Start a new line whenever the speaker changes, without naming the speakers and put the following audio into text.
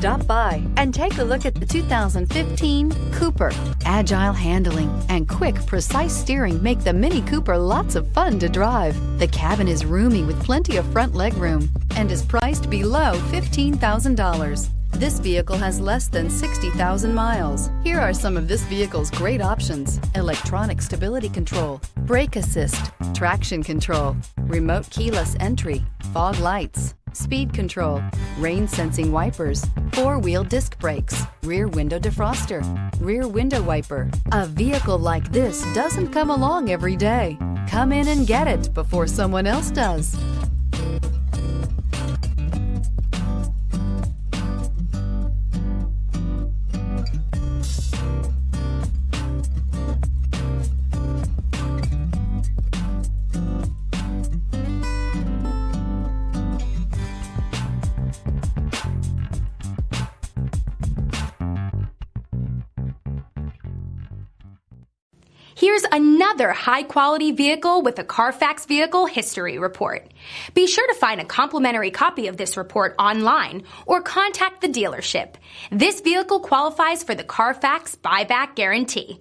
Stop by and take a look at the 2015 Cooper. Agile handling and quick, precise steering make the Mini Cooper lots of fun to drive. The cabin is roomy with plenty of front legroom and is priced below $15,000. This vehicle has less than 60,000 miles. Here are some of this vehicle's great options: electronic stability control, brake assist, traction control, remote keyless entry, fog lights, speed control, rain sensing wipers, four-wheel disc brakes, rear window defroster, rear window wiper. A vehicle like this doesn't come along every day. Come in and get it before someone else does.
Here's another high-quality vehicle with a Carfax Vehicle History Report. Be sure to find a complimentary copy of this report online or contact the dealership. This vehicle qualifies for the Carfax Buyback Guarantee.